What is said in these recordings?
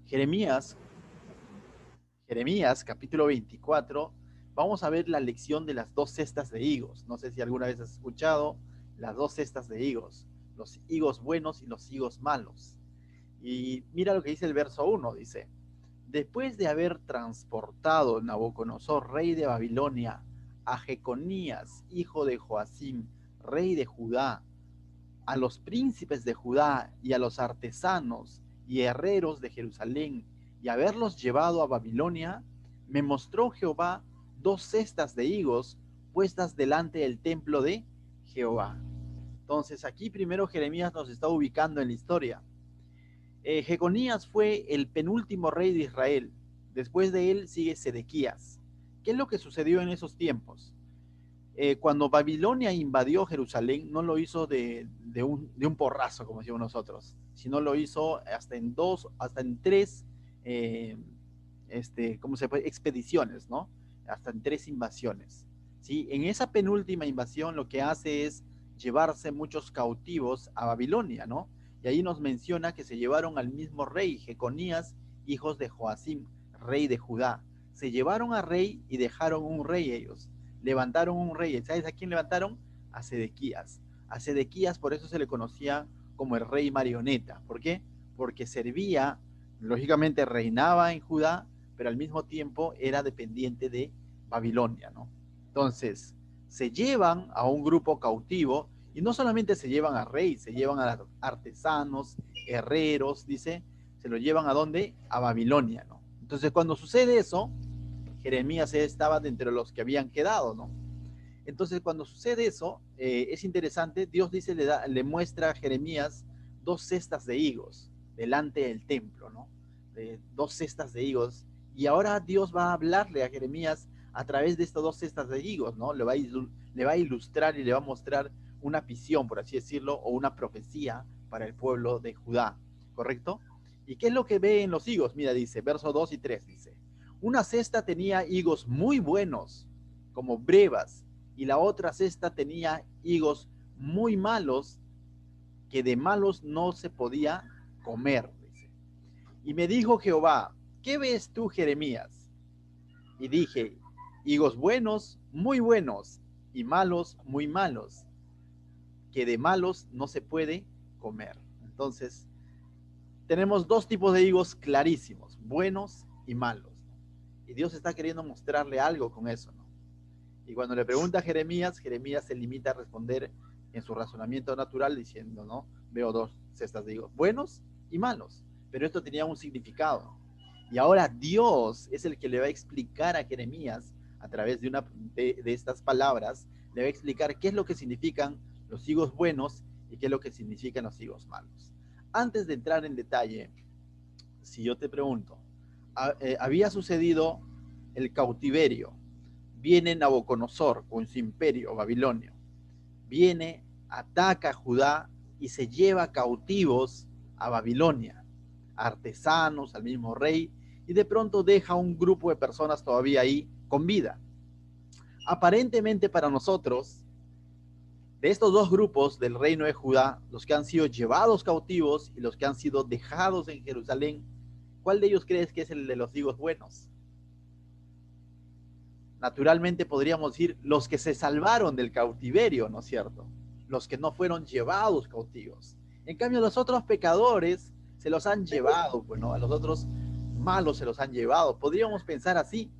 Jeremías, Jeremías capítulo 24, vamos a ver la lección de las dos cestas de higos. No sé si alguna vez has escuchado las dos cestas de higos, los higos buenos y los higos malos. Y mira lo que dice el verso 1, dice: después de haber transportado Nabucodonosor, rey de Babilonia, a Jeconías, hijo de Joacim, rey de Judá, a los príncipes de Judá y a los artesanos y herreros de Jerusalén, y haberlos llevado a Babilonia, me mostró Jehová dos cestas de higos puestas delante del templo de Jehová. Entonces aquí primero Jeremías nos está ubicando en la historia. Jeconías fue el penúltimo rey de Israel. Después de él sigue Sedequías. ¿Qué es lo que sucedió en esos tiempos? Cuando Babilonia invadió Jerusalén, no lo hizo de un porrazo, como decimos nosotros, sino lo hizo hasta en tres, eh, ¿cómo se puede? Expediciones, ¿no? Hasta en tres invasiones. ¿Sí? En esa penúltima invasión lo que hace es llevarse muchos cautivos a Babilonia, ¿no? Y ahí nos menciona que se llevaron al mismo rey, Jeconías, hijos de Joacim, rey de Judá. Se llevaron a rey y dejaron un rey ellos. Levantaron un rey. ¿Sabes a quién levantaron? A Sedequías. A Sedequías por eso se le conocía como el rey marioneta. ¿Por qué? Porque servía, lógicamente reinaba en Judá, pero al mismo tiempo era dependiente de Babilonia, ¿no? Entonces, se llevan a un grupo cautivo y no solamente se llevan a rey, se llevan a artesanos, herreros, dice, se lo llevan a dónde? A Babilonia, ¿no? Entonces, cuando sucede eso, Jeremías estaba de entre los que habían quedado, ¿no? Entonces, cuando sucede eso, es interesante, Dios dice, le muestra a Jeremías dos cestas de higos delante del templo, ¿no? Dos cestas de higos. Y ahora Dios va a hablarle a Jeremías a través de estas dos cestas de higos, ¿no? Le va a ilustrar y le va a mostrar una visión, por así decirlo, o una profecía para el pueblo de Judá, ¿correcto? ¿Y qué es lo que ve en los higos? Mira, dice, versos 2 y 3, dice: una cesta tenía higos muy buenos, como brevas, y la otra cesta tenía higos muy malos, que de malos no se podía comer. Dice. Y me dijo Jehová: ¿qué ves tú, Jeremías? Y dije: higos buenos, muy buenos, y malos, muy malos, que de malos no se puede comer. Entonces, tenemos dos tipos de higos clarísimos, buenos y malos. Y Dios está queriendo mostrarle algo con eso, ¿no? Y cuando le pregunta a Jeremías, Jeremías se limita a responder en su razonamiento natural diciendo, ¿no? Veo dos cestas de higos, buenos y malos. Pero esto tenía un significado. Y ahora Dios es el que le va a explicar a Jeremías, a través de estas palabras, le va a explicar qué es lo que significan los higos buenos y qué es lo que significan los higos malos. Antes de entrar en detalle, si yo te pregunto, había sucedido el cautiverio, viene Nabucodonosor con su imperio babilonio, viene, ataca a Judá y se lleva cautivos a Babilonia, artesanos, al mismo rey, y de pronto deja un grupo de personas todavía ahí con vida. Aparentemente para nosotros, de estos dos grupos del reino de Judá, los que han sido llevados cautivos y los que han sido dejados en Jerusalén, ¿cuál de ellos crees que es el de los higos buenos? Naturalmente podríamos decir los que se salvaron del cautiverio, ¿no es cierto? Los que no fueron llevados cautivos. En cambio, los otros pecadores se los han llevado, bueno, a los otros malos se los han llevado. Podríamos pensar así.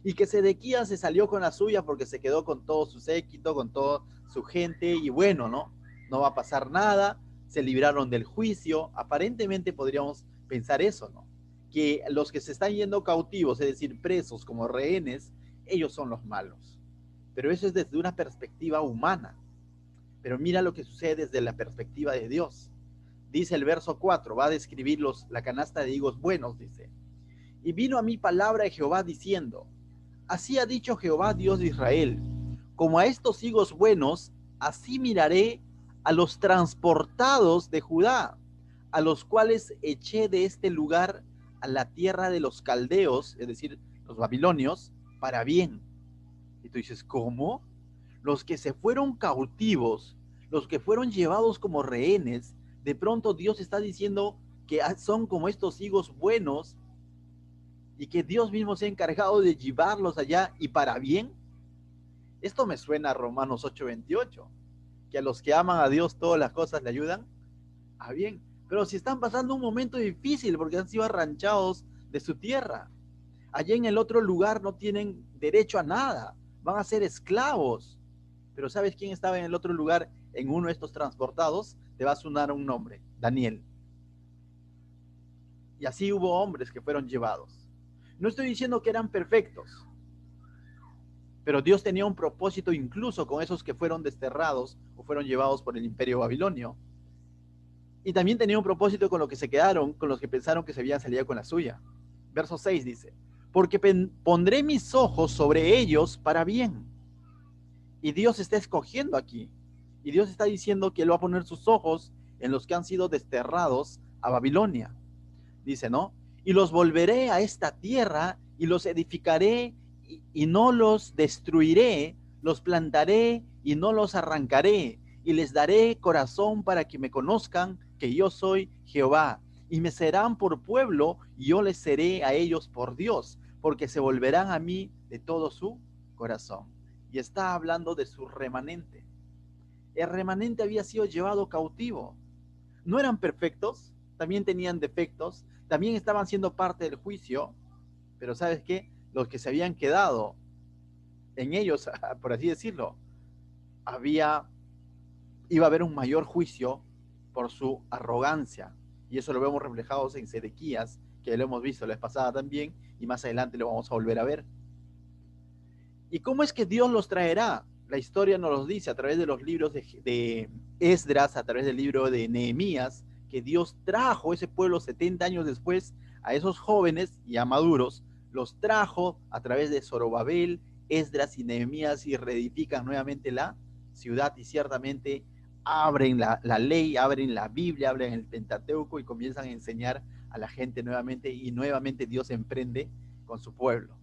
Y que Sedequías se salió con la suya porque se quedó con todo su séquito, con toda su gente, y bueno, ¿no? No va a pasar nada, se libraron del juicio. Aparentemente podríamos pensar eso, ¿no? Que los que se están yendo cautivos, es decir, presos como rehenes, ellos son los malos. Pero eso es desde una perspectiva humana. Pero mira lo que sucede desde la perspectiva de Dios. Dice el verso 4, va a describir la canasta de higos buenos, dice. Y vino a mí palabra de Jehová diciendo: así ha dicho Jehová, Dios de Israel, como a estos higos buenos, así miraré a los transportados de Judá, a los cuales eché de este lugar a la tierra de los caldeos, es decir, los babilonios, para bien. Y tú dices, ¿cómo? Los que se fueron cautivos, los que fueron llevados como rehenes, de pronto Dios está diciendo que son como estos higos buenos y que Dios mismo se ha encargado de llevarlos allá y para bien. Esto me suena a Romanos 8:28, que a los que aman a Dios todas las cosas le ayudan a bien. Pero si están pasando un momento difícil porque han sido arranchados de su tierra, allá en el otro lugar no tienen derecho a nada, van a ser esclavos. Pero ¿sabes quién estaba en el otro lugar en uno de estos transportados? Te va a sonar un nombre: Daniel. Y así hubo hombres que fueron llevados. No estoy diciendo que eran perfectos, pero Dios tenía un propósito incluso con esos que fueron desterrados o fueron llevados por el imperio babilonio. Y también tenía un propósito con los que se quedaron, con los que pensaron que se habían salido con la suya. Verso 6 dice: porque pondré mis ojos sobre ellos para bien. Y Dios está escogiendo aquí. Y Dios está diciendo que Él va a poner sus ojos en los que han sido desterrados a Babilonia. Dice, ¿no? Y los volveré a esta tierra y los edificaré y no los destruiré, los plantaré y no los arrancaré, y les daré corazón para que me conozcan que yo soy Jehová, y me serán por pueblo y yo les seré a ellos por Dios, porque se volverán a mí de todo su corazón. Y está hablando de su remanente. El remanente había sido llevado cautivo. No eran perfectos, también tenían defectos, también estaban siendo parte del juicio, pero ¿sabes qué? Los que se habían quedado en ellos, por así decirlo, iba a haber un mayor juicio por su arrogancia. Y eso lo vemos reflejado en Sedequías, que lo hemos visto la vez pasada también, y más adelante lo vamos a volver a ver. ¿Y cómo es que Dios los traerá? La historia nos los dice a través de los libros de Esdras, a través del libro de Nehemías, que Dios trajo ese pueblo 70 años después, a esos jóvenes ya maduros, los trajo a través de Zorobabel, Esdras y Nehemías, y reedifican nuevamente la ciudad, y ciertamente abren la ley, abren la Biblia, abren el Pentateuco y comienzan a enseñar a la gente nuevamente, y nuevamente Dios emprende con su pueblo.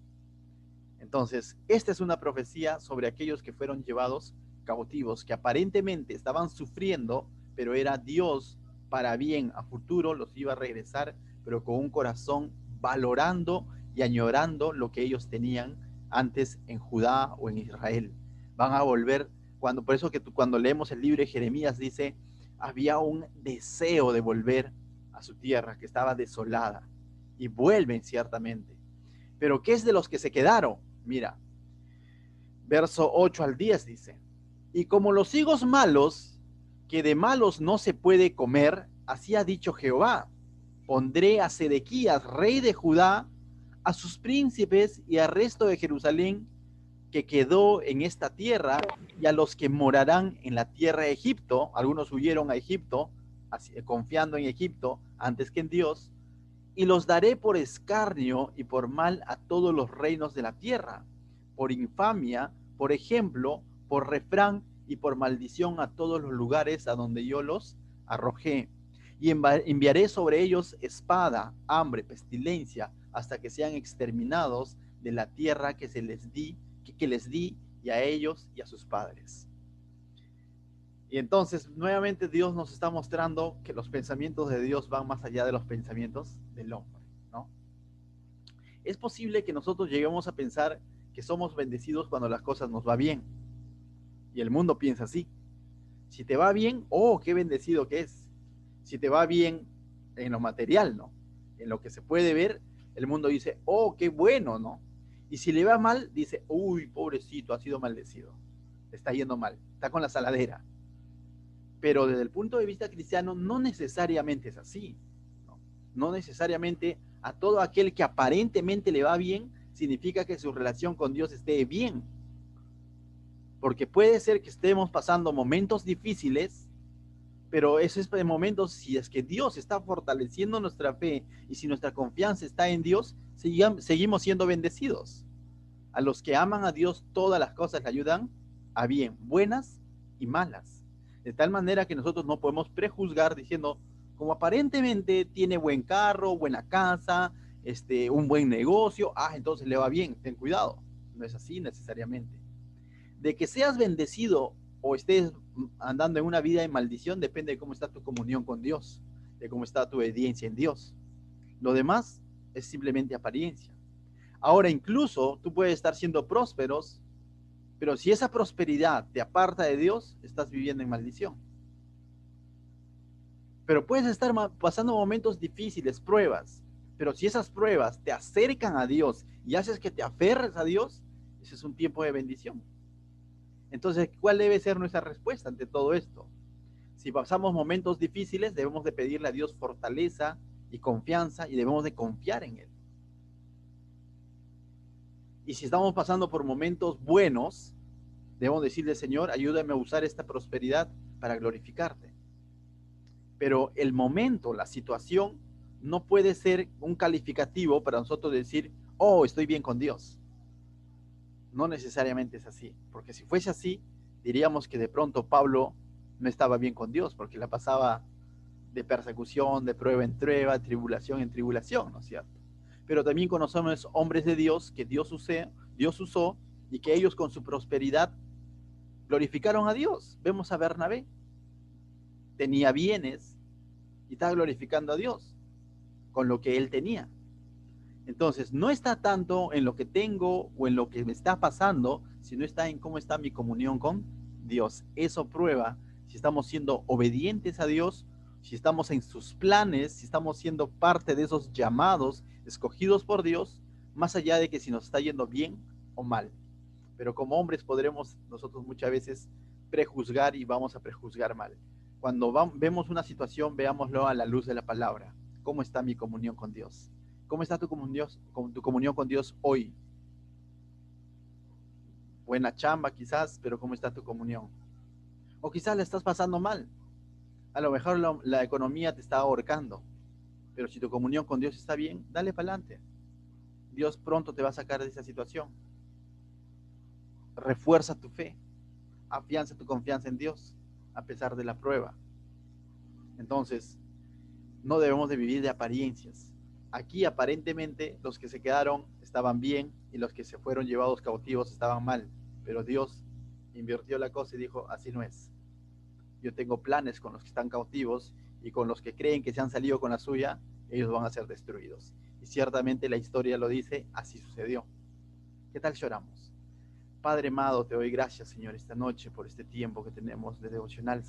Entonces, esta es una profecía sobre aquellos que fueron llevados cautivos, que aparentemente estaban sufriendo, pero era Dios para bien. A futuro los iba a regresar, pero con un corazón valorando y añorando lo que ellos tenían antes en Judá o en Israel. Van a volver, por eso que cuando leemos el libro de Jeremías dice, había un deseo de volver a su tierra que estaba desolada, y vuelven ciertamente. Pero ¿qué es de los que se quedaron? Mira, verso 8 al 10 dice: y como los higos malos, que de malos no se puede comer, así ha dicho Jehová, pondré a Sedequías, rey de Judá, a sus príncipes y al resto de Jerusalén que quedó en esta tierra, y a los que morarán en la tierra de Egipto. Algunos huyeron a Egipto, confiando en Egipto antes que en Dios. Y los daré por escarnio y por mal a todos los reinos de la tierra, por infamia, por ejemplo, por refrán y por maldición a todos los lugares a donde yo los arrojé. Y enviaré sobre ellos espada, hambre, pestilencia, hasta que sean exterminados de la tierra que les di, y a ellos y a sus padres. Y entonces nuevamente Dios nos está mostrando que los pensamientos de Dios van más allá de los pensamientos del hombre, ¿no? Es posible que nosotros lleguemos a pensar que somos bendecidos cuando las cosas nos va bien. Y el mundo piensa así. Si te va bien, oh, qué bendecido que es. Si te va bien en lo material, ¿no? En lo que se puede ver, el mundo dice, oh, qué bueno, ¿no? Y si le va mal, dice, uy, pobrecito, ha sido maldecido. Le está yendo mal, está con la saladera. Pero desde el punto de vista cristiano no necesariamente es así, ¿no? No necesariamente a todo aquel que aparentemente le va bien significa que su relación con Dios esté bien, porque puede ser que estemos pasando momentos difíciles, pero esos momentos, si es que Dios está fortaleciendo nuestra fe y si nuestra confianza está en Dios, seguimos siendo bendecidos. A los que aman a Dios todas las cosas le ayudan a bien, buenas y malas. De tal manera que nosotros no podemos prejuzgar diciendo, como aparentemente tiene buen carro, buena casa, un buen negocio, entonces le va bien, ten cuidado. No es así necesariamente. De que seas bendecido o estés andando en una vida de maldición depende de cómo está tu comunión con Dios. de cómo está tu obediencia en Dios. Lo demás es simplemente apariencia. Ahora, incluso tú puedes estar siendo prósperos, pero si esa prosperidad te aparta de Dios, estás viviendo en maldición. Pero puedes estar pasando momentos difíciles, pruebas, pero si esas pruebas te acercan a Dios y haces que te aferres a Dios, ese es un tiempo de bendición. Entonces, ¿cuál debe ser nuestra respuesta ante todo esto? Si pasamos momentos difíciles, debemos de pedirle a Dios fortaleza y confianza y debemos de confiar en Él. Y si estamos pasando por momentos buenos, debemos decirle, Señor, ayúdame a usar esta prosperidad para glorificarte. Pero el momento, la situación, no puede ser un calificativo para nosotros decir, oh, estoy bien con Dios. No necesariamente es así, porque si fuese así, diríamos que de pronto Pablo no estaba bien con Dios, porque la pasaba de persecución, de prueba en prueba, tribulación en tribulación, ¿no es cierto? Pero también conocemos hombres de Dios que Dios usó y que ellos con su prosperidad glorificaron a Dios. Vemos a Bernabé, tenía bienes y estaba glorificando a Dios con lo que él tenía. Entonces, no está tanto en lo que tengo o en lo que me está pasando, sino está en cómo está mi comunión con Dios. Eso prueba si estamos siendo obedientes a Dios, si estamos en sus planes, si estamos siendo parte de esos llamados escogidos por Dios, más allá de que si nos está yendo bien o mal. Pero como hombres podremos nosotros muchas veces prejuzgar y vamos a prejuzgar mal. Cuando vemos una situación, veámoslo a la luz de la palabra. ¿Cómo está mi comunión con Dios? ¿Cómo está tu comunión con Dios hoy? Buena chamba quizás, pero ¿cómo está tu comunión? O quizás la estás pasando mal. A lo mejor la economía te está ahorcando. Pero si tu comunión con Dios está bien, dale para adelante. Dios pronto te va a sacar de esa situación. Refuerza tu fe. Afianza tu confianza en Dios, a pesar de la prueba. Entonces, no debemos de vivir de apariencias. Aquí aparentemente los que se quedaron estaban bien y los que se fueron llevados cautivos estaban mal, pero Dios invirtió la cosa y dijo, así no es. Yo tengo planes con los que están cautivos y con los que creen que se han salido con la suya, ellos van a ser destruidos. Y ciertamente la historia lo dice, así sucedió. ¿Qué tal lloramos? Padre amado, te doy gracias, Señor, esta noche por este tiempo que tenemos de devocional.